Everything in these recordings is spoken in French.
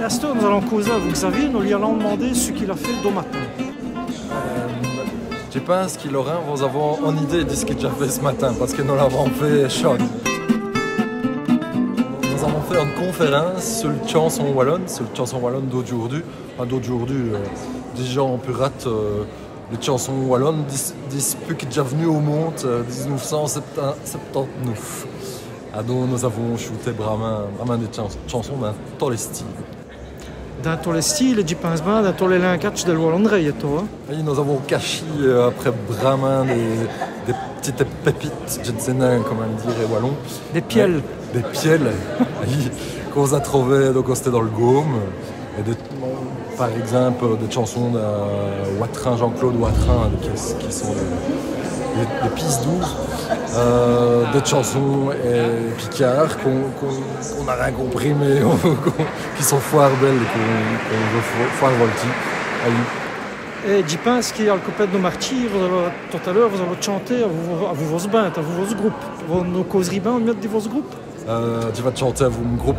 Et à ce temps, nous allons causer avec Xavier, nous lui allons demander ce qu'il a fait le matin. Je pense qu'il aura, nous avons une idée de ce qu'il a fait ce matin, parce que nous l'avons fait chaud. Nous avons fait une conférence sur la chanson wallonne d'aujourd'hui. Déjà on peut rater les chansons wallonnes depuis qu'il est déjà venu au monde 1979. Donc nous avons shooté vraiment des chansons dans tous les styles. Dans tous les styles, et j'y pense bien, dans tous les langages de Wallonnerie, et toi. Et nous avons caché après vraiment des petites pépites, je ne sais pas comment dire, wallon. Des piels. Des piels qu'on a trouvées, donc c'était dans le Gaume. Et par exemple, des chansons de Watrin, Jean-Claude Watrin, qui sont des pistes douces, des chansons picards qu'on n'a rien compris, mais qui sont fort belles et qu'on veut fort volti. Et j'y pense qu'il y a le copain de nos martyrs, tout à l'heure, vous allez chanter à vous vos bandes, à vous vos groupes. Nos causeries bains, on met de vos groupes. Tu vas chanter à vous un groupe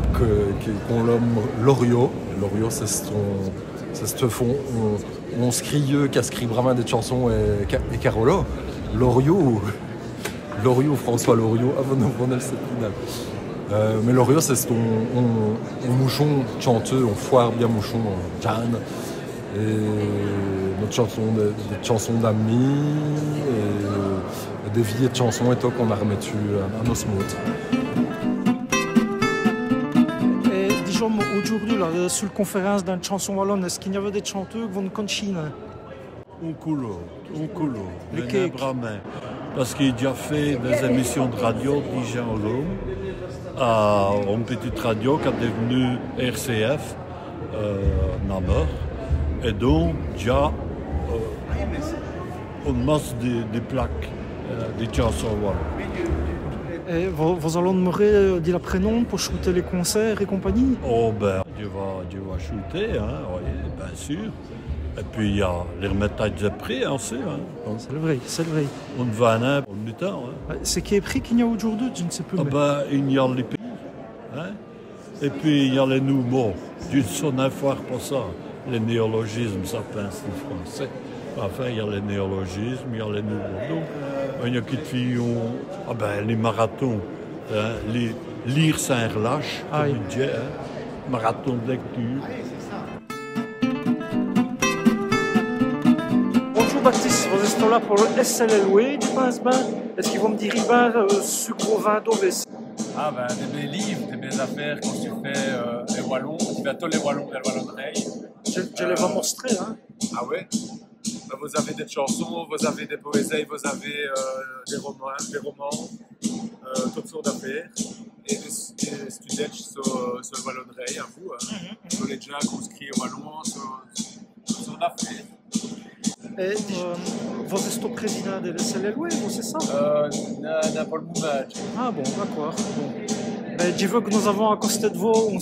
qu'on nomme Loriot. Loriot, c'est ce fond. On scrie qui a écrit vraiment des chansons et Carolo. Loriot, François Loriot, avant de prendre le final. Mais Loriot, c'est on mouchon chanteux, on foire bien mouchon, Jan. Et notre chanson, des chansons d'amis, et des vieilles chansons et tout qu'on a remettu à nos smoothes. Aujourd'hui, sur la conférence d'une chanson wallonne, est-ce qu'il y avait des chanteurs qui vont nous conchiner? Un coulo, le cake. Parce qu'il a déjà fait des émissions de radio déjà en Lome, à une petite radio qui est devenue RCF, Namur. Et donc, il y a une masse de plaques, des chansons wallonnes. Et vous allez demeurer dit la prénom pour shooter les concerts et compagnie? Oh ben, tu vas shooter, hein, oui, bien sûr. Et puis il y a les remettages de prix aussi. Hein. C'est le vrai. On va en pour le temps. Hein. C'est qui est prix qu'il y a aujourd'hui, je ne sais plus. Ah ben, il y a les pays. Hein. Et puis il y a les nouveaux. D'une sonne foire pour ça. Les néologismes, ça pince le français. Enfin, il y a les néologismes, il y a les nouveaux. Donc, il y a qui les marathons, hein, lire sans relâche, comme il dit, hein, marathon de lecture. Bonjour Baptiste, vous êtes là pour le SLLW, tu penses bien? Est-ce qu'ils vont me dire sucre au vin d'Oves? Ah ben, des belles livres, des belles affaires quand tu fais les Wallons, tu vas tous les Wallons de la Wallonnerie. Je les vais montrer, hein. Ah ouais? Vous avez des chansons, vous avez des poésies, vous avez des romans, toutes sortes d'affaires. Et des students sur le Wallonnerie, à vous, hein. Sur les gens qui scrivent au Wallon, sur d'affaires. Et vous êtes le président de l'SLLW, c'est ça? N'a pas le mouvement. Ah bon, d'accord. Bon. Ben, je veux que nous avons à côté de vous, on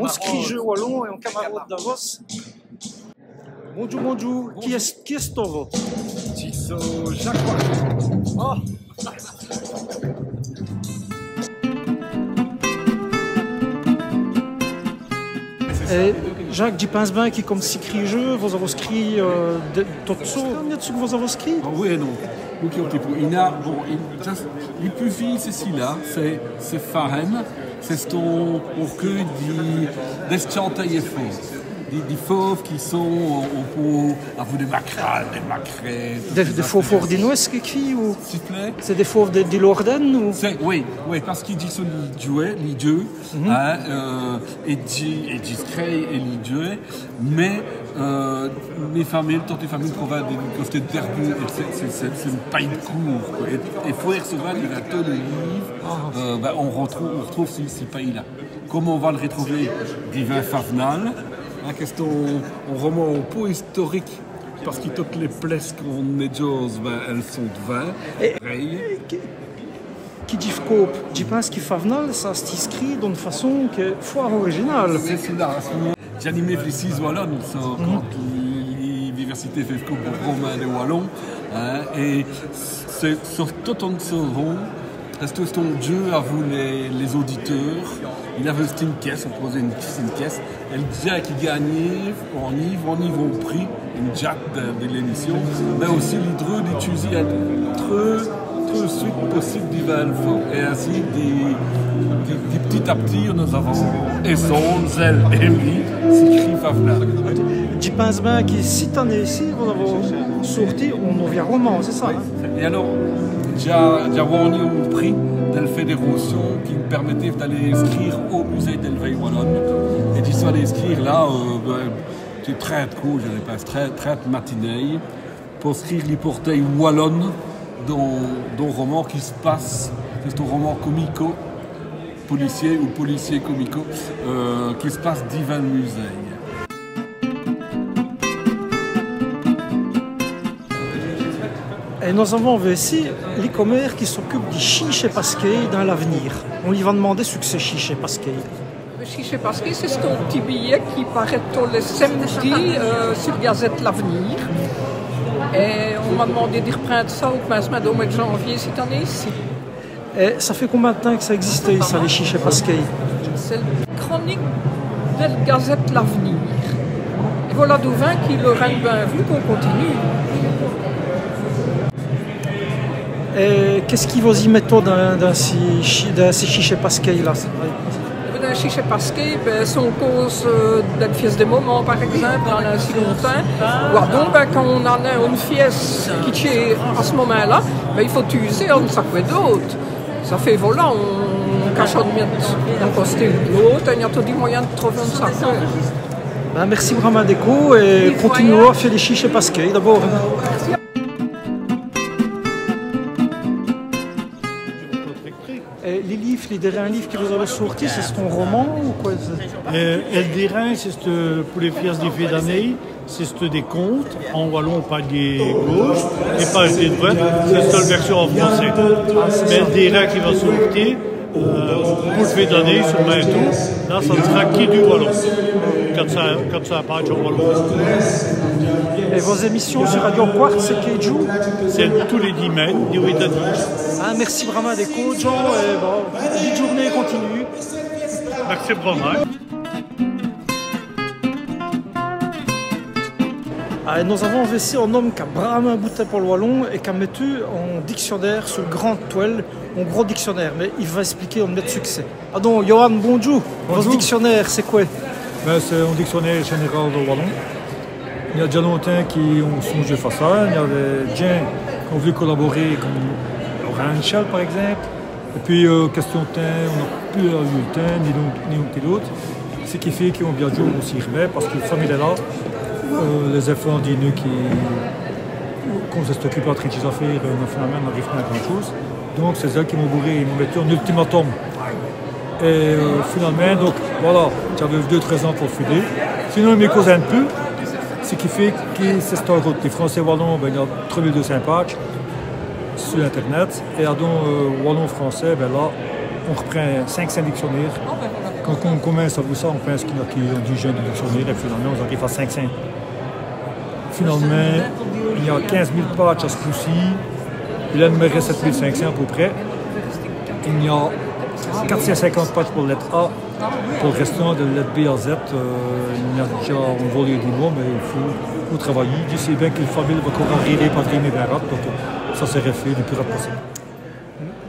scrive jeu wallon et on camarade d'Avos. Bonjour. Qui est toi? Tiso Jacques. Oh. Et Jacques, j'y pense bien qui comme s'écrit jeu, vous avez écrit tout ça, combien de ce que vous avez écrit? Oui et non. Les plus vieux, c'est celui-là, c'est Faren, c'est ton recueil des chantailles et faux. Des fauves qui sont à vous des macrales, des macrètes. Des fauves ordinois qui écrit ou? S'il te plaît. C'est des fauves de l'Orden ou? Oui, parce qu'ils disent les dieux, et discret et les dieux, mais mes familles, toutes les familles proviennent des côtés de terbu, c'est une paille de cours. Et il faut recevoir des gâteaux de livres, on retrouve ces pays-là. Comment on va le retrouver? Divin Favenal. La question, on roman au pot historique, parce que toutes les places qu'on est jose, elles sont de vin. Qui dit cope, je pense qu'il Favenal, ça s'inscrit d'une façon qui est fort originale. C'est cela. J'animais les 6 Wallons, quand l'université fait coupe pour Romain des Wallons, et c'est sur tout un second. Parce que ton Dieu a vu les auditeurs, il avait une caisse, on posait une caisse, et le dia qui gagnait en niveau prix, une jack de l'émission, mais aussi l'hydre d'utiliser à trop suite possible d'Ivalfo. Et ainsi, petit à petit, nous avons Esson, Zel, Emily, Sikri, Favla. Je pense bien que cette année ici, vous avez sorti un nouveau roman, c'est ça? Et alors, j'ai gagné un prix de la fédération qui me permettait d'aller inscrire au musée d'Elveil Wallonne. Et j'y suis allé inscrire là, c'est très cool, je passe très matinée, pour inscrire les portails wallonnes dans un roman qui se passe, c'est un roman comico, policier ou policier comico, qui se passe d'Ivan Musée. Et nous avons ici les commères qui s'occupent du chiche pasquet dans l'avenir. On lui va demander ce que c'est chiche pasquet. Le chiche pasquet, c'est ce petit billet qui paraît tous les samedis sur la Gazette L'Avenir. Et on m'a demandé de reprendre ça au mois de janvier cette année ici. Et ça fait combien de temps que ça existait, ça, les chiche pasquet? C'est la chronique de la Gazette L'Avenir. Et voilà d'où vient qu'il aurait bien vu qu'on continue. Et qu'est-ce qui vous y met dans ces chiches pasquet là? Dans les chiches pasquet, c'est en cause de la fiesse des moments, par exemple, dans l'ancien longtemps. Donc, quand on en a une fiesse qui est à ce moment-là, il faut utiliser un sac d'autre. Ça fait voilà, on cache de mettre un posté ou l'autre, il y a tout des moyens de trouver un sac. Merci vraiment Déco et continuons à faire les chiches pasquet d'abord. Les livres, les derniers livres qui vous avez sortis, c'est ton roman ou quoi? El Dérin, c'est pour les fiers des fêtes d'année, c'est des contes. En wallon, on parle des gauches et pas des droites. C'est la version en français. Mais El Dérin qui va sortir pour les fêtes d'année, sur bientôt, là, ça ne sera qui du wallon. Quand ça apparaît en wallon. Et vos émissions sur Radio Quartz, c'est qui joue? C'est tous les 10 mai, du 8 à 10. Merci vraiment Déco, Jean. Bonne journée continue. Merci vraiment. Nous avons ici un homme qui a vraiment bouté pour le wallon et qui a mis un dictionnaire sur le grand toile, un gros dictionnaire, mais il va expliquer en mettre succès. Donc, Johan, bonjour. Votre dictionnaire, c'est quoi? C'est un dictionnaire général de wallon. Il y a déjà longtemps qui ont songé faire ça. Il y avait des gens qui ont voulu collaborer, comme Laurent Michel par exemple. Et puis, question de temps, on n'a plus eu le temps, ni l'un ni l'autre. Ce qui fait qu'on bien joué aussi remet, parce que la famille est là. Les enfants disent qu'on s'occupe de traiter des affaires, finalement, n'arrive pas à grand-chose. Donc, c'est eux qui m'ont bourré, ils m'ont mis un ultimatum. Et finalement, donc voilà, j'avais 2-3 ans pour filer. Sinon, mes cousins un peu. Ce qui fait que c'est cette route. Les Français wallons, il y a 3200 pages sur Internet. Et donc, wallon-français, là, on reprend 500 dictionnaires. Quand on commence à voir ça, on pense qu'il y a 10 jeunes dictionnaires. Et finalement, on arrive à 500. Finalement, il y a 15 000 pages à ce coup-ci. Il en me reste 7500 à peu près. Il y a 450 pages pour la lettre A. Pour le restant de la lettre B à Z, il y a déjà un volet du mois, mais il faut travailler. Je sais bien que la famille va encore arriver par les bien rap, donc ça serait fait le plus rapide possible.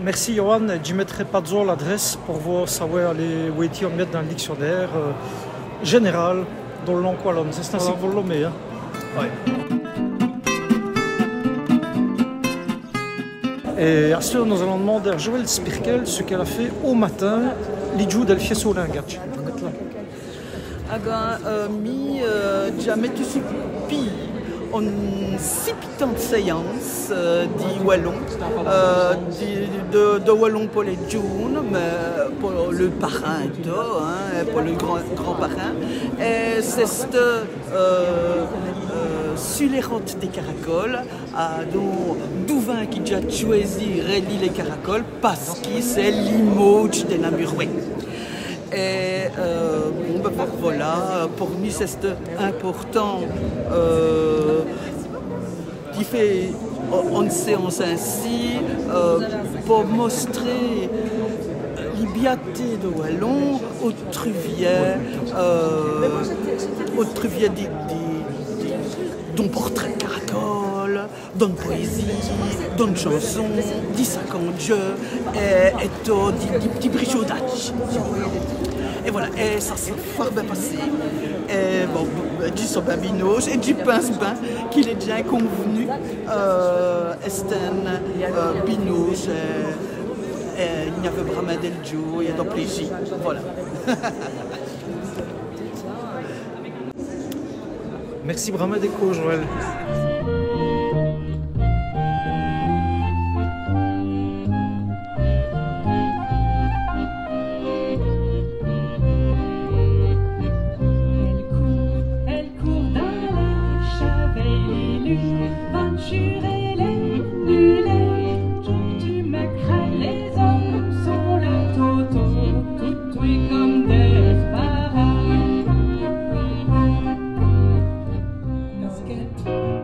Merci Johan. Je ne mettrai pas de l'adresse pour voir savoir les où mettre dans le dictionnaire général dans le langue wallonne. C'est ainsi que vous le nommez. Hein? Ouais. Et à ce moment, nous allons demander à Joël Spirkel ce qu'elle a fait au matin, les jours de la au Lingatch. Mi jamais supi on sipitant séance di wallon de wallon pour les jeunes, mais pour le parrain pour le grand parrain. Et c'est sur les routes des caracoles, d'ouvin qui a choisi les caracoles parce que c'est l'image de la Murouet. Et voilà, pour nous c'est important qui fait on séance ainsi pour montrer l'ibéité de Wallon au truvier d'un portrait de caracole, d'une poésie, d'une chanson, des 50 jeux et des petits brichaudages. Et voilà, et ça s'est fort bien passé. Et bon, du sobabinoche et du pince-bain qu'il est déjà convenu. Esten, binoche, il y avait vraiment del Joe, il y a d'autres plaisirs. Voilà. Merci Brahma Déco, Joël.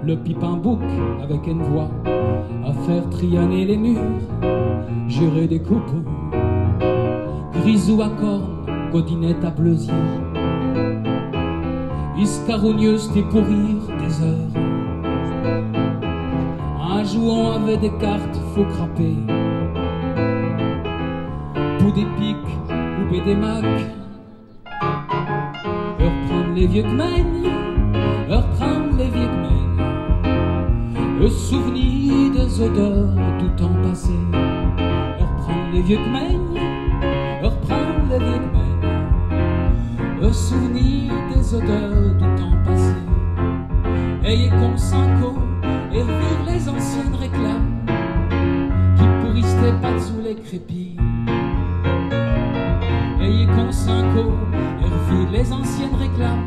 Le pipin bouc avec une voix à faire trianer les murs, gérer des coupes, grisou à cornes, godinette à bleusier, iscarogneuse t'es pour rire des heures. Un jouant avec des cartes, faut crapper, pour des piques ou des macs, reprendre les vieux gmènes, reprendre les vieux gmènes. Le souvenir des odeurs du temps passé, reprendre les vieux gmènes, reprendre les vieux gmènes. Le souvenir des odeurs du temps passé. Ayez comme cinco et revire les anciennes réclames qui pourrissaient pas sous les crépis. Ayez comme cinco et revire les anciennes réclames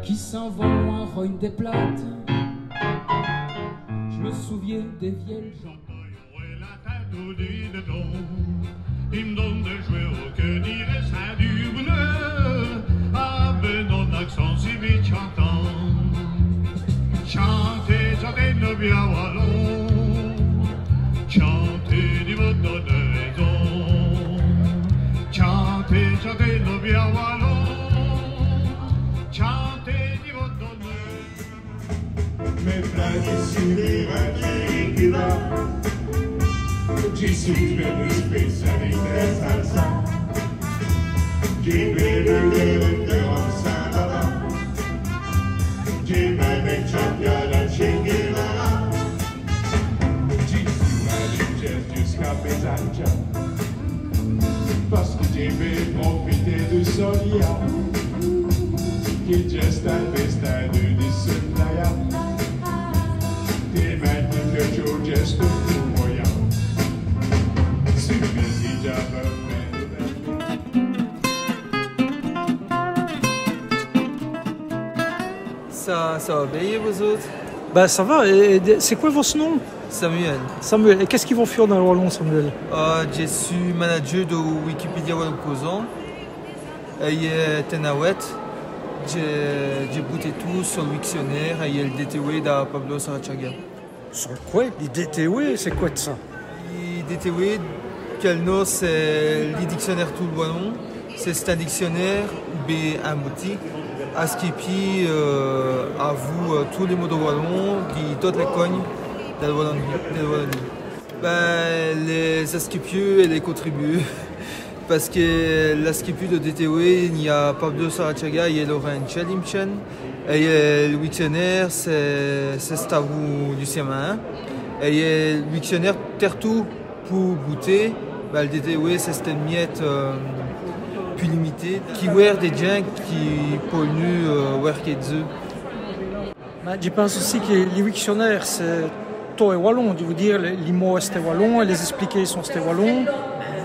qui s'en vont en rogne des plates. Je me souviens des vieilles gens. Il me donne de jouer au que dirait ça du bonheur, avec un accent si vite chantant. Chantez, chantez nos bien wallons, chantez du votre de raison. Chantez, chantez nos bien wallons, chantez du votre de. Mes frères ici, les radiers qui va. Ci succede specialità salsa, ci vede le salsa, ci vede cioccola cinghiera, ci si jusqu'à Pesaccia, parce que ci veut profiter du soleil, qui juste à l'est du discernaya, ti metti che tu gesto tu moya. Ça va bien, vous autres? Ben ça va, et c'est quoi votre nom? Samuel. Samuel, et qu'est-ce qu'ils vont faire dans le Wallon, Samuel? Je suis manager de Wikipédia Wallon Causant. Il y a Tenawet. J'ai bouté tout sur le dictionnaire, il y a le DTW de Pablo Sarachaga. Sur quoi? Le DTW, c'est quoi de ça? Le DTW, Calno, c'est le dictionnaire tout le Wallon. C'est un dictionnaire, un boutique. À Skipi, à vous, tous les mots de Wallon, qui toutes les cognes de la Wallonie. Ben, les Askipieux et les contribueux. Parce que l'Askipieux de DTW, il y a Pablo Sarachaga, il y a Laurent Chelimchen. Et le dictionnaire, c'est Stavou du Siamin. Et il y a le dictionnaire Tertou pour goûter. Ben, le DTW, c'est une miette. Plus limité, qui wear des gens qui polluent Werkedze. Je pense aussi que les dictionnaires, c'est toi et wallon, je veux dire, les mots c'était wallon, et les expliquer sont c'était wallon.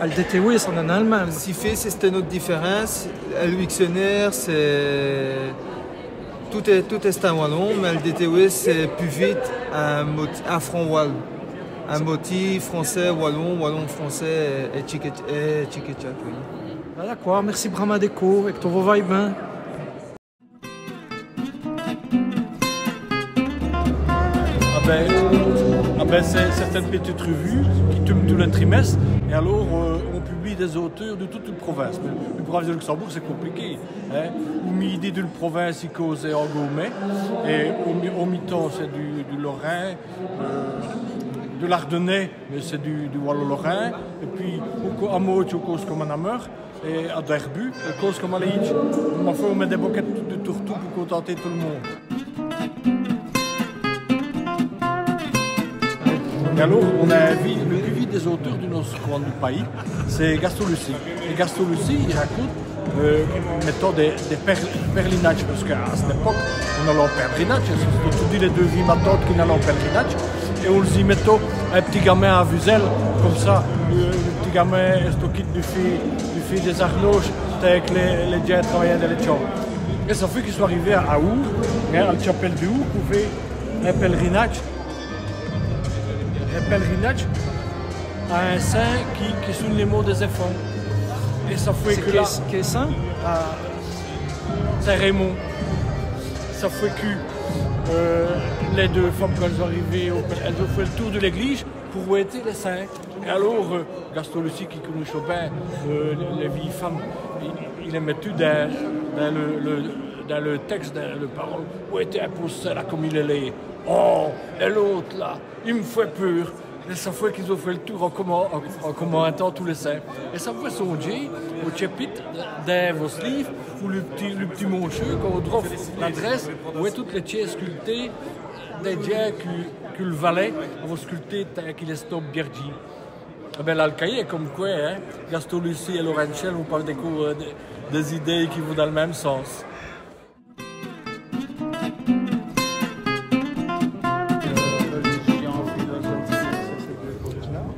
Le DTW, c'est en allemand. Ce qui fait, c'est notre différence. Le dictionnaire, c'est tout est un wallon, mais le DTW, c'est plus vite un franc wallon. Un motif français, wallon, wallon français et tchiketchak. Voilà quoi, merci Brahma Déco, et que tout va bien. Ah ben, ben, c'est certaines petites revues qui tournent tous les trimestres. Et alors, on publie des auteurs de toute une province. Mais une province de Luxembourg, c'est compliqué. Hein. Au midi d'une province, il cause en Gaumet. Et au mi-temps, c'est du Lorrain, de l'Ardennais, mais c'est du Wallon-Lorrain. Et puis, à Moot, on cause comme un Hammer. Et à Derbu, on cause comme un Leitch. On met des boquettes de tourtou pour contenter tout le monde. Et alors, on a le plus vite des auteurs du notre coin du pays, c'est Gaston Lucie. Et Gaston Lucie, il raconte, mettons, des pèlerinages, parce qu'à cette époque, on allait en pèlerinage, c'est tout dit les deux vies matantes qui allaient en pèlerinage, et on les y mettons un petit gamin à Vuzel, comme ça, le petit gamin est au kit du fil des Arloges, avec les dieux travaillants de l'éthiopie. Et ça fait qu'ils sont arrivés à Our, à la chapelle de Our, pour faire un pèlerinage. Un pèlerinage à un saint qui souligne les mots des enfants. Et ça fait que là. Quel saint? Saint Raymond. Ça fait que les deux femmes, quand elles sont arrivées, elles ont fait le tour de l'église pour où étaient les saints. Et alors, Gaston Lucie, qui connaît Chopin, les vieilles femmes, il aimait tout dans le texte, dans le parole, où était imposé là comme il est. Oh, et l'autre là, il me fait peur. Et ça fait qu'ils ont fait le tour en commentant tous les saints. Et ça fait songer au chapitre d'un vos livres où le petit moncheux, quand on trouve l'adresse, où est toutes les tiers sculptées des dieux que le valet a sculpté qu'il est stop Biergi. Eh bien là, le cahier est comme quoi, hein, Gaston Lucie et Laurentiel, on parle des idées qui vont dans le même sens.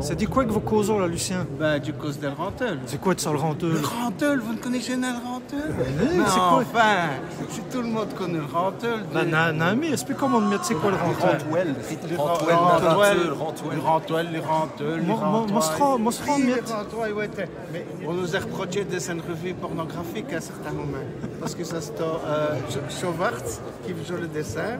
Ça dit quoi que vos causons là, Lucien? Ben, du cause del Rantel. C'est quoi de ça le Rantel? Le Rantel, vous ne connaissez pas le Rantel? Mais c'est quoi? Enfin, si tout le monde connaît le Rantel. Non, mais explique-moi, c'est quoi le Rantel? Le Rantel. Mais on nous a reproché de cette revue pornographique à certains moments. Parce que ça c'est Schauwartz qui faisait le dessin.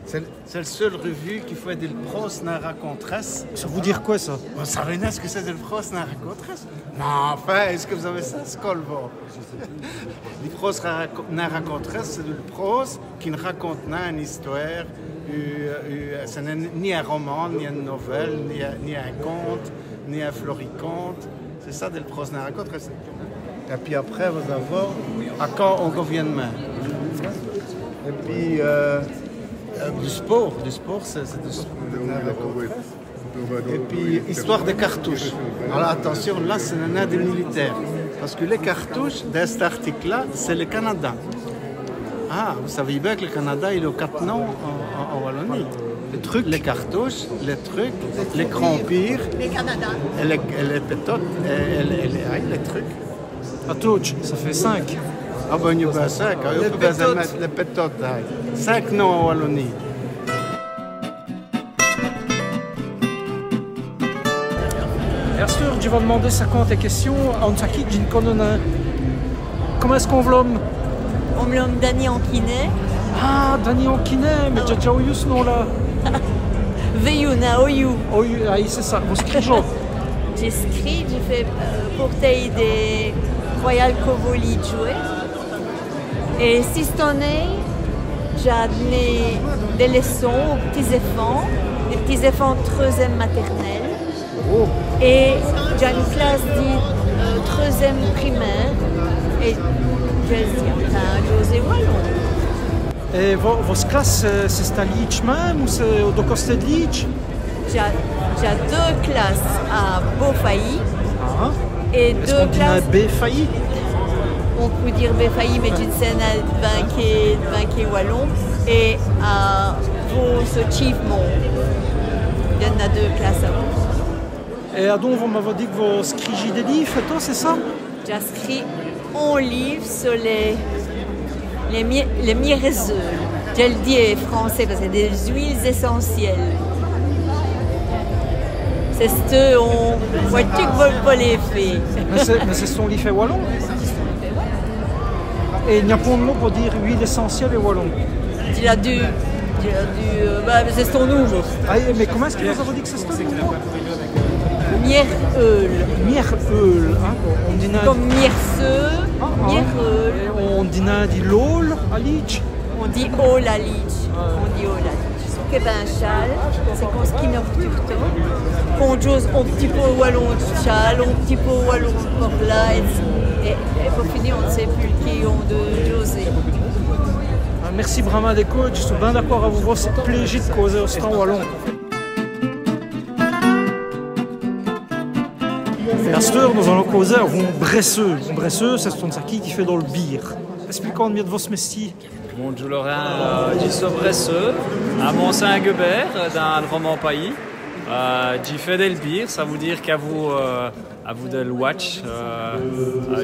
C'est la seule revue qui fait de prose n'a racontresse. Ça veut dire quoi ça? Vous savez ce que c'est de prose n'a racontresse? Non, enfin, est-ce que vous avez ça, Skolvo? Le prose n'a racontresse, c'est de prose qui ne raconte pas une histoire. Ce n'est ni un roman, ni une nouvelle, ni un conte, ni un floriconte. C'est ça de le prose n'a racontresse. Et puis après, vous avez à quand on revient demain. Et puis. Du sport, c'est du sport. Et puis, histoire des cartouches. Alors attention, là, c'est un aide militaire. Parce que les cartouches, dans cet article-là, c'est le Canada. Ah, vous savez bien que le Canada, il a 4 noms en Wallonie. Les trucs, les cartouches, les trucs, les crampires, les Canada. Et les pétotes, et les trucs. Cartouches, ça fait 5. Ah ben, il y a 5, on peut mettre les pétotes. 5 noms en Wallonie. Sûr, je vais demander 50 questions. On s'acquitte d'une colonne. Comment est-ce qu'on v'lomme? On me nomme Dani Anquinet. Ah, Dani Anquinet, mais j'ai déjà eu ce nom-là. Veyouna, Oyu. Oyu, ah, c'est ça. Vous scrivez? J'ai fait portail des Royal Covoli jouer. Et si cette année, j'ai donné des leçons aux petits-enfants, des petits-enfants de 3e maternelle. Oh. Et j'ai une classe de 3e primaire. Et je vais dire, José Wallon. Et votre classe, c'est à Leitch même ou c'est au Docosté de Leitch? J'ai 2 classes à Beaufailly. Ah. Et 2 classes. Béfailly? On peut dire Béfailly, mais d'une scène à Vinquet Wallon. Et à Vaux-Sochivemont. Il y en a 2 classes à vous. Et donc, vous m'avez dit que vous scrigez des livres, c'est ça? J'ai écrit un livre sur les mirezeuls. Je le dis en français parce que c'est des huiles essentielles. C'est ce qu'on voit tu que pas les faire. Mais c'est son livre wallon? Et il n'y a pas de mot pour dire huile essentielle et wallon? Il a dû c'est ton nom. Ah, mais comment est-ce que vous avez dit que c'est ton nom? Mieröl. Mieröl, hein? On dit comme mierseux, mieröl. On dit l'ol à Leach. On dit ol à Leach. On dit ol à Leach. Que ben chal, c'est qu'on skinner turto. Qu'on jose un petit peu wallon de chal, un petit peu wallon de là et pour finir on ne sait plus qui ont de José. Merci Brahma des coachs, je suis bien d'accord à vous voir cette plaisir de causer au stand wallon. Et à cette heure, nous allons causer à un bresseux. Un bresseux, c'est ce qui fait dans le bière. Expliquons mieux de vos métiers. Bonjour Laurent, je suis bresseux à Mont-Saint-Guebert, dans le roman pays. J'ai fait des bières, ça veut dire qu'à vous de le watch.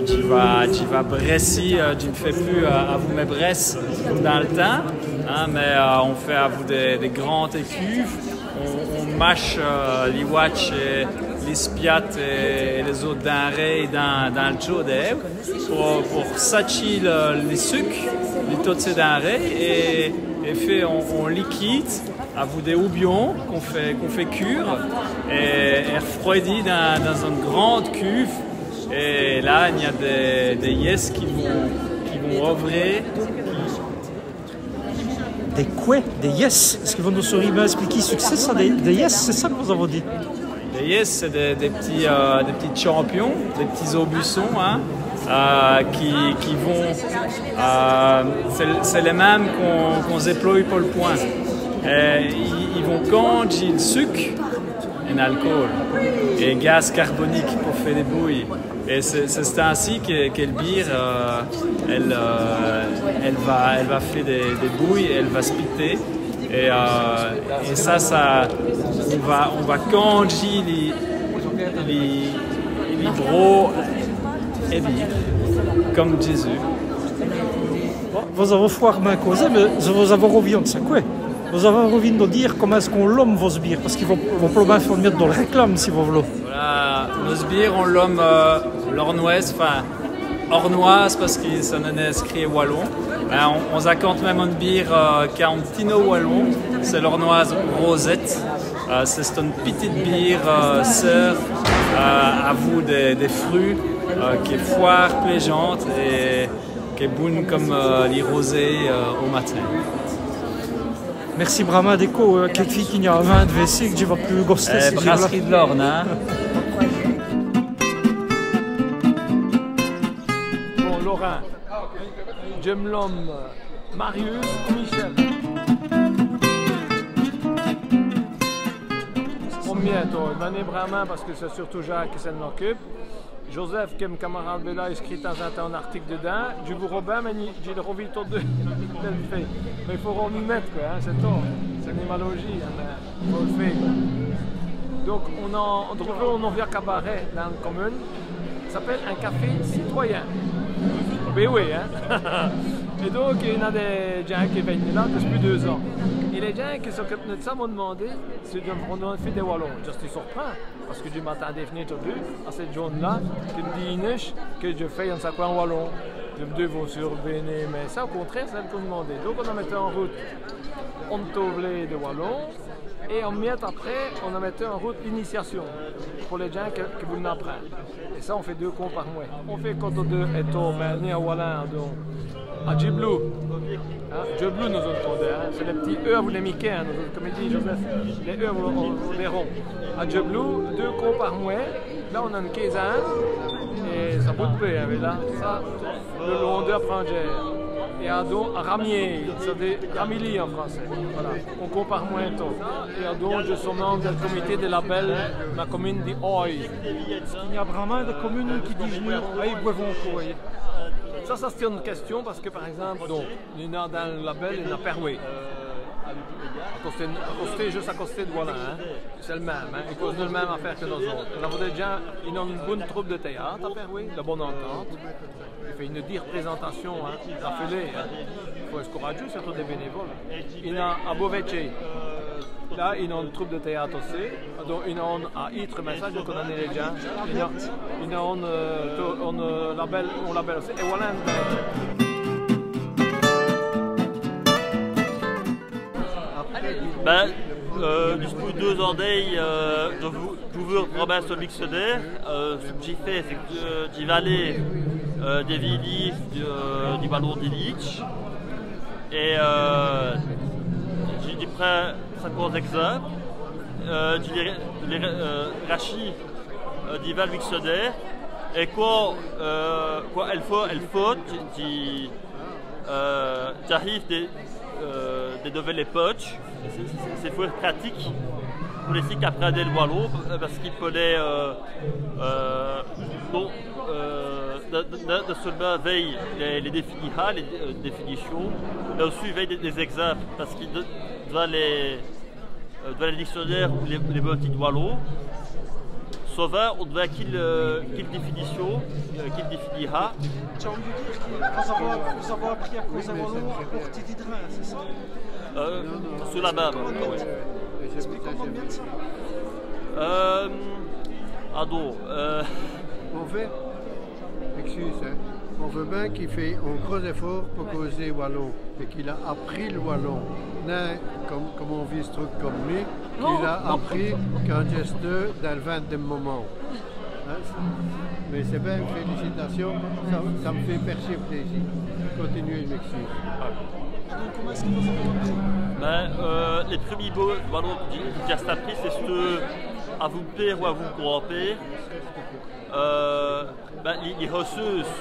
Tu vas bresser, tu ne fais plus à vous mes bresses comme dans le temps, hein, mais on fait à vous des grandes écuves. On mâche les watch et les spiat et les autres denrées dans le chaud pour sacher les sucres, les taux de ces denrées et fait en liquide à vous des houblons qu'on fait cuire et refroidi dans une grande cuve. Et là, il y a des yes qui vont ouvrir. Des quoi? Des yes? Est-ce que vous nous auriez bien expliqué ce que c'est ça? Des yes, c'est ça que vous avez dit? Des yes, c'est des petits champions, des petits aubussons, hein, qui vont... c'est les mêmes qu'on déploie pour le point. Ils vont congeler le sucre et l'alcool et gaz carbonique pour faire des bouilles. Et c'est ainsi que le bière, elle va faire des bouilles, elle va spitter. Et ça on va congeler les gros et bière, comme Jésus. Vous avez fort bien causé, mais vous avez envie de ça quoi? Vous avez envie de dire comment est-ce qu'on l'homme vos bières, parce qu'ils vont probablement faire mettre dans le réclame si vous voulez. Voilà, nos bières, on l'homme l'ornoise, enfin ornoise parce que ça en est écrit wallon. On raconte même une bière qui a un petit nom wallon, c'est l'ornoise Rosette. C'est une petite bière sœur à vous des fruits qui est foire, plaisante et qui est bonne comme les rosés au matin. Merci Brahma Déco, quelques filles qui n'y a 20 de WC que je ne vais plus goster. Brasserie de l'Orne, hein? Bon, Laurent, je me nomme Marius Michel. Combien toi? Mané Brahma parce que c'est surtout Jacques qui s'en occupe. Joseph, qui est mon camarade Bella, écrit dans un article dedans. Du coup, Robin, mais j'ai le revue autour de mais il faut en mettre, quoi, hein, c'est tout. C'est une hémalogie, hein, mais il faut le faire. Quoi. Donc, on en vient à Cabaret, dans la commune. Ça s'appelle un café citoyen. Mais oui, hein. Et donc, il y a des gens qui viennent là depuis 2 ans. Et les gens qui s'occupent de ça m'ont demandé si on a fait des wallons. Je suis surpris parce que je m'attendais à venir à cette journée-là qui me dit que je fais un sac en wallon. Je me dis, vous survenez, mais ça au contraire, c'est elle qu'on demandait. Donc on a mis en route on tourné de wallon et on met après, on a mis en route l'initiation pour les gens qui voulaient apprendre. Et ça, on fait 2 cours par mois. On fait quand on est né à Wallon, donc à Djiblou. Djiblou, nous autres, c'est les petits E à vous les Mickey, hein, comme il dit Joseph. Les E, on les ronds. À Djiblou, 2 cours par mois. Là, on a une quinzaine. Et ça bout de peu, hein, mais là, ça, le long de Prangère. Et à Ramier, c'est Ramilly en français. Voilà, on compare moins tôt. Et à donc, je suis membre du comité de label de la commune d'Oy. Il y a vraiment des communes qui disent oui, boivons. Ça c'est une question parce que, par exemple, donc, il y a dans le label, il y a Perway. Juste à côté de Wallon, hein. C'est le même, hein. Ils causent la même affaire que nous autres. Là, vous des gens, ils ont une bonne troupe de théâtre à Perway, de bonne entente. Il fait une représentation, hein, affilée. Hein. Il faut être courageux, c'est tous des bénévoles. Il y a à Beauvais. Là, ils ont une troupe de théâtre aussi. Donc, ils ont à Ytre, mais ça, je connais les gens. Ils ont un label aussi. Et Wallon. Ben, dus pour 2 ans je pouvais remettre ce dictionnaire. Ce que j'ai fait, c'est que j'ai valé des villes du ballon d'Illich. Et j'ai pris 50 exemples. J'ai les rachis du val dictionnaire. Et quand elle faut, j'arrive des nouvelles poches. C'est fort pratique pour les sites qui apprennent le wallon parce qu'il fallait de seulement veille les définitions, mais aussi veille des exemples parce qu'il doit les dictionnaires ou les boutiques de wallon. Souvent, on doit quelle définition, qu'il définira. Tu as envie de dire que vous avez appris à cause d'un wallon à Porte d'Hydrin, c'est ça? Sous la main, oui. Explique-moi bien de ça. On veut, excuse, on veut bien qu'il fait un gros effort pour causer wallon et qu'il a appris le wallon. Non, comme on vit ce truc comme lui, qu'il a appris qu'un geste dans le 20e moment. Mais c'est bien, félicitations, ça me fait percer plaisir. Continuez, je m'excuse. Comment est-ce que vous avez appris? Les premiers mots que j'ai appris, c'est ce à vous père ou à vous grand-père. Les hosseuses,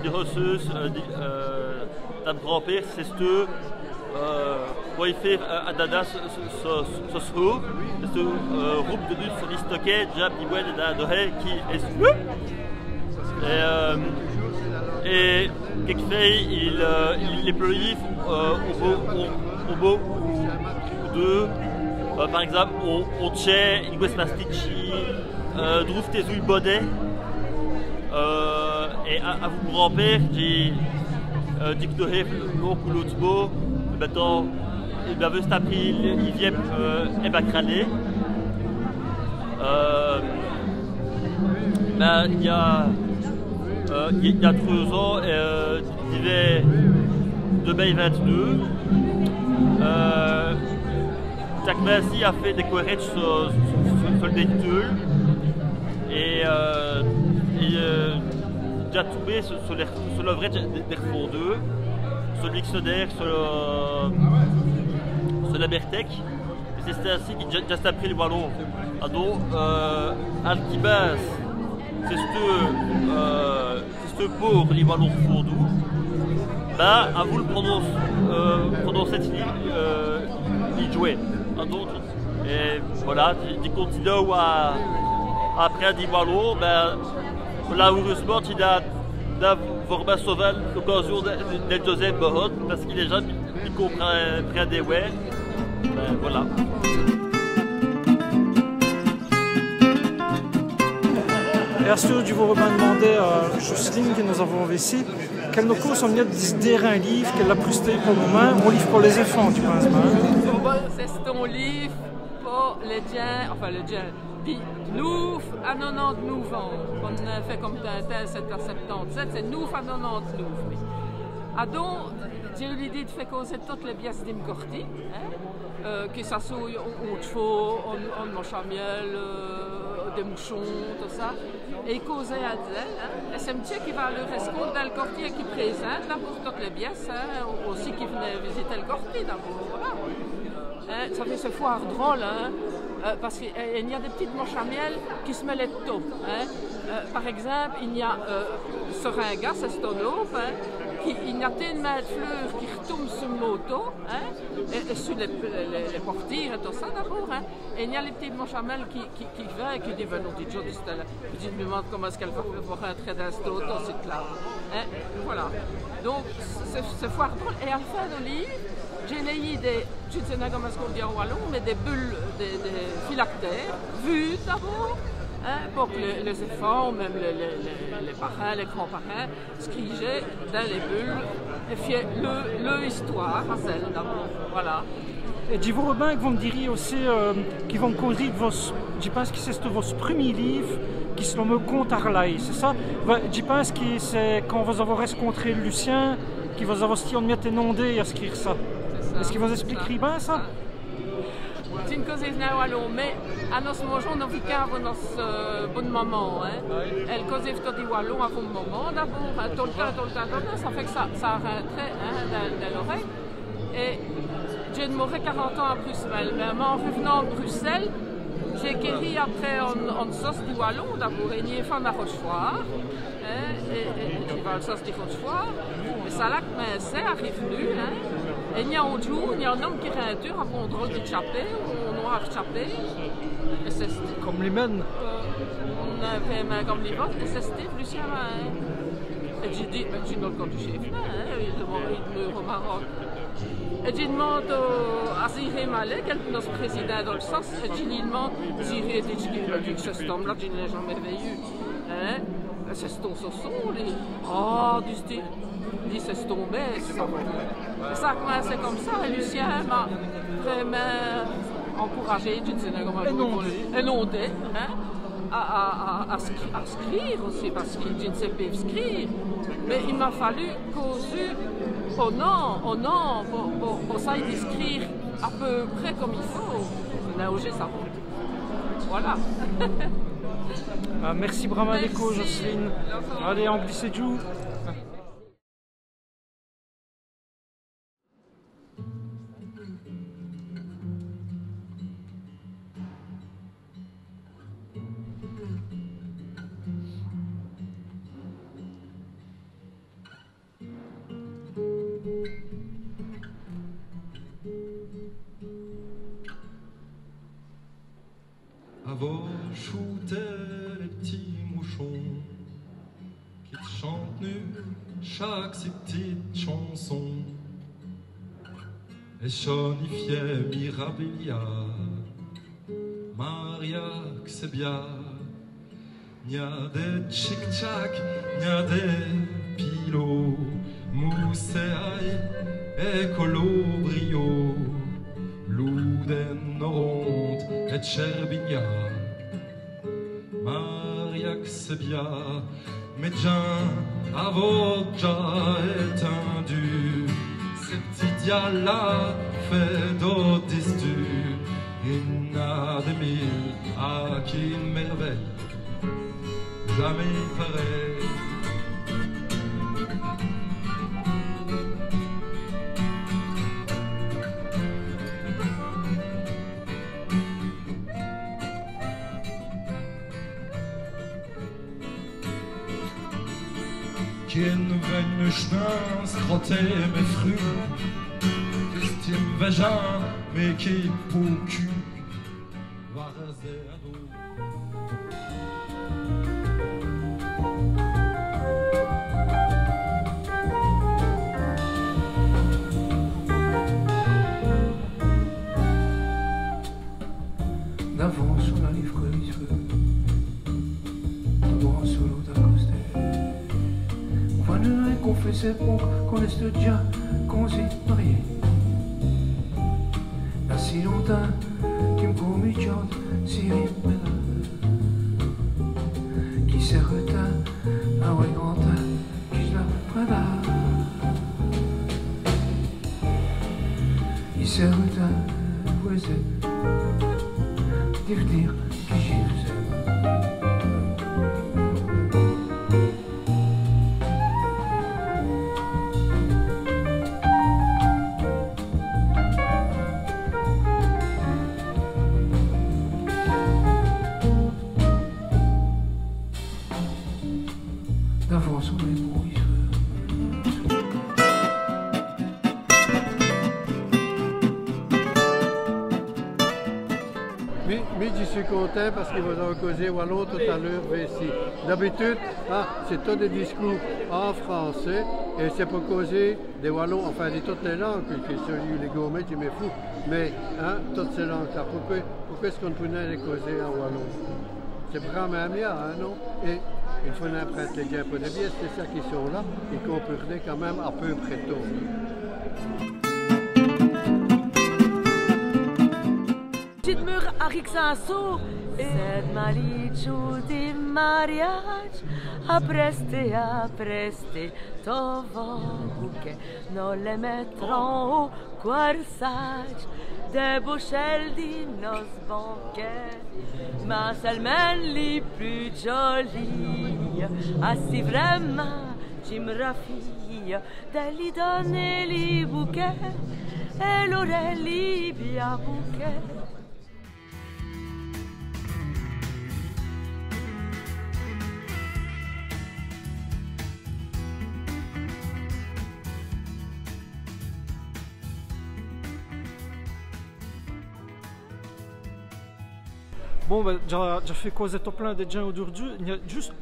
les hosseuses d'un grand-père, c'est ce pour y faire un dada ce groupe de lutte sur l'Istoquet, Jab, Diwen et Dadohe qui est et quelque fait, il est plus au beau ou deux. Par exemple, au tchè, il gosse mastichi, trouve tes ouilles bonnet. Et à vous grand-père, j'ai dit que l'autre ou l'autre mot, maintenant, il avait appris, il vient et bacralé. Il y a 3 ans, il y avait 2022. Jack Massey a fait des corrects sur le détour et j'ai trouvé sur le vrai des refondeux, sur le dictionnaire, sur la Bertec. Et c'est ainsi qu'il a déjà appris le wallon. Alors, Alkibas, c'est ce pour les wallons refondus. Bah, à vous le prononcer il jouait. Et voilà, tu continues après à dire wallon, ben là heureusement il a vraiment sauvé l'occasion d'être Joseph Bohot parce qu'il est jeune, il comprend très des ouais. Ben voilà. Et à ce tour, je vous demander à Jocelyne que nous avons ici, quel nos cours sont mis un livre qu'elle a presté pour nous mains, un livre pour les enfants, tu penses pas? C'est ton livre pour les gens, enfin les gens, dit nous à 99 ans, on a fait comme Tintin 7h77, c'est nous à 99. Ah donc, j'ai eu l'idée de faire causer toutes les pièces d'Imcorti, que ça soit au chevaux, en manchamiel, des mouchons, tout ça, et causer à elle. Et c'est un monsieur qui va à le rescompte dans le Corti et qui présente là pour toutes les pièces, aussi qui venait visiter le Corti d'abord. Voilà. Ça fait ce foire drôle, parce qu'il y a des petites manches à miel qui se mêlent de tôt. Par exemple, il y a Seringa, c'est Stonop, il y a une main de fleurs qui retombe sur le moto, et sur les portières et tout ça d'abord. Et il y a les petites manches à miel qui viennent et qui disent, non, dis je me demande comment est-ce qu'elle va rentrer dans ce auto, c'est là. Voilà. Donc, c'est foire drôle. Et à la fin de livre, j'ai lié des, je ne sais pas comment on dit en wallon, mais des bulles, des phylactères, vues d'abord, pour que les enfants, même les parrains, les grands-parrains, scrigeaient dans les bulles et fiaient leur histoire à celle d'abord. Voilà. Et dis-vous, Robin, que vous me diriez aussi qu'ils vont me conduire, je pense que c'est votre premier livre qui se nomme Conte Arlaï, c'est ça? Je pense que c'est quand vous avez rencontré Lucien, qui vous avez aussi mis inondé à écrire ça. C'est Est-ce qu'ils vont expliquer bien ça? C'est une cause na wallon, mais à nos mangeons nos vicars nos bon moment. Elle cause de wallon à bon moment d'abord, tout le temps, ça fait que ça rentrait dans l'oreille. Et j'ai demoré 40 ans à Bruxelles, mais en revenant à Bruxelles, j'ai guéri après en sauce du wallon d'abord, et n'y fait à Rochefort, et j'ai fait la sauce du Rochefort, et ça là que c'est arrivé, et il y a un jour, il y a un homme qui est à un drôle de chapé, ou un noir chapé, et c'est comme les mêmes. On avait main comme les vôtres, et c'est Steve Lucien. Et j'ai dit, tu n'as le corps du chef, il meurt au Maroc. Et j'ai demandé à Ziré Malek, qui est notre président dans le sens, et j'ai demandé, Ziré dit que ce homme-là, je ne l'ai jamais vu. C'est ton sauson, du style. Il dit, c'est tombé, c'est ça. Et ça a commencé comme ça, et Lucien m'a vraiment encouragé, je ne sais pas comment énondé, à écrire aussi, parce que je ne sais pas écrire. Mais il m'a fallu causer au nom, pour ça, d'écrire à peu près comme il faut. C'est ça. Voilà. Merci Brahma Déco, Jocelyne. Allez, en glissez joue. Avant shooter les petits mouchons qui te chantent nu chaque si petite chanson et chonifiait Mirabilia, Maria Xebia, n'y a des tchic-tchac, n'y a des pilots, mousseailles et colobrio. Luden oronte et Cherbigna, Maria Xebia, Medjin, Avodja étendu, ces petits dias-là fait d'odistu, Inna de mille à qui merveille, jamais pareil. Kien veine chemin, scrotter mes fruits, estime vagin, mais qui pour cul, va raser à dos. D'avant sur la livre que les cheveux, d'avant sur l'eau d'accosté. On va nous confesser pour qu'on reste déjà qu'on s'est marié. Il y a si longtemps qu'il me commet chante si belle, qui s'est retint à ouais grand qui se la prendra. Il s'est retint, ouais c'est dire que j'y faisais. D'avant sur les beaux yeux. Mais je suis content parce qu'il vous a causé wallon tout à l'heure ici. D'habitude, c'est tout des discours en français et c'est pour causer des wallons, enfin de toutes les langues, que celui les gourmets, tu m'es fou. Mais toutes ces langues-là, pourquoi est-ce qu'on pourrait les causer en wallon? C'est vraiment bien, non? Et il faut n'importe les diapos de biais, c'est ça qui sont là, et qu'on peut quand même à peu près tôt. J'ai demeuré Astur Arixaso. Sed malicio di mariage, apreste, tovoque, non le mettront au corsage, des bouchelles di nos banquets, ma seulement les plus jolies, assis vraiment, tu me raffilles, de lui donner les bouquets, elle aurait les bien bouquets. Bon, ben, j'ai fait causer tout plein de gens aujourd'hui. Il y a juste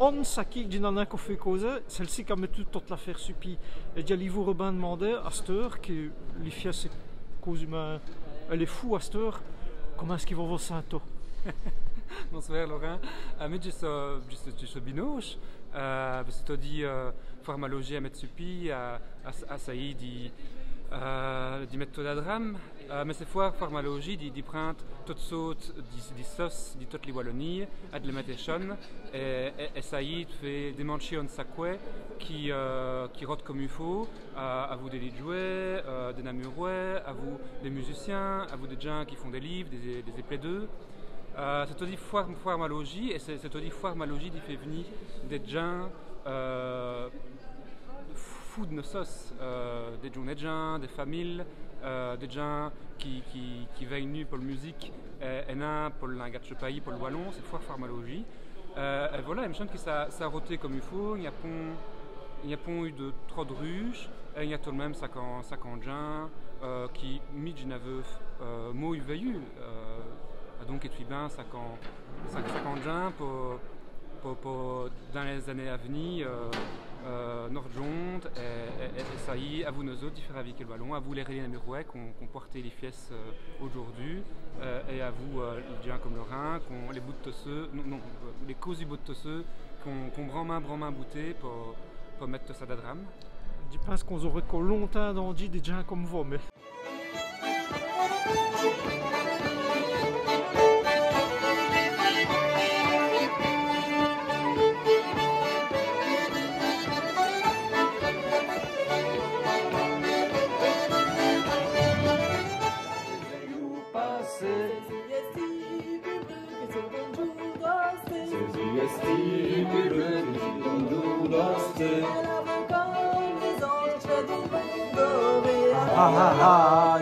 un saki d'une année qu'on fait causer, celle-ci qui a mis toute l'affaire supi. Et il y a l'Ivo Robin demandé à cette heure, que les filles, c'est cause humaine. Elle est fou à cette heure. Comment est-ce qu'ils vont voir Saint-O? Bonsoir Laurent. Mais juste binouche, c'est dit formalogie à mettre supi, à Saïd di mettre la drame, mais c'est fois formalogie di prendre toutes sortes di sauces di toutes les Wallonies, à de les mettre et Saïd fait des manchés en sacoué qui rotent comme il faut, à vous des jouets, des namurouais, à vous des musiciens, à vous des gens qui font des livres, des éplaideux. C'est aussi formalogie et c'est aussi formalogie qui fait venir des gens fous de nos sauces, des journées de gens, des familles, des gens qui veillent nus pour la musique et non pour le langage de pays, pour le wallon, c'est formalogie. Et voilà, il me semble que ça a roté comme il faut, il n'y a pas eu de trop de ruches, et il y a tout de même 50 gens qui, midge n'avent mot veilleux. Donc, il y a 50 gens pour dans les années à venir, Nord-Jont et ça y est, à vous nos autres, différents avec le ballon, à vous les relais namurouais qu'on portait les pièces aujourd'hui, et à vous les gens comme Laurent, les bouts de tosseux, non, les causes du bout de tosseux, qu'on main bouté pour mettre ça d'adram. Je pense qu'on aurait longtemps d'enduit des gens comme vous, mais.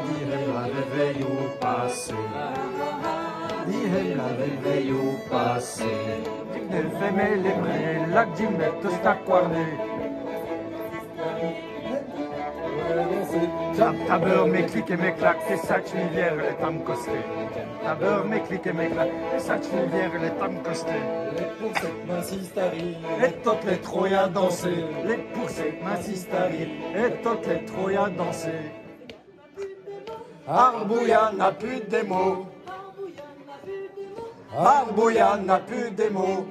Dihem la veille au passé. Dihem la veille au passé. Elle fait mes les la dimette staquarné. Ta beurre, mes clics et mes claques, c'est ça que je viens, les tam costé. Ta beurre, mes clics et mes claques, c'est ça que je viens, les tam costé. Les pourcettes m'insistari, et toutes les troyas danser. Les pourcettes m'insistari, et toutes les troyas danser. Arbouya n'a plus de mots. Arbouya n'a plus de mots.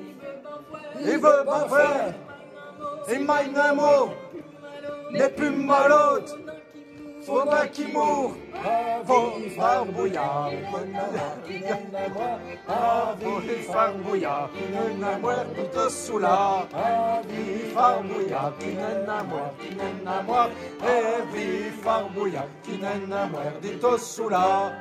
Il veut pas faire. Il m'a un mot. N'est plus malote. Faut pas qu'il mourre. Faut Arbouya. Faut Arbouya. N'a mort tout sous la. Vive Arbouya. Qui n'a mort. Et vive Arbouya. Qui n'a mort tout sous la.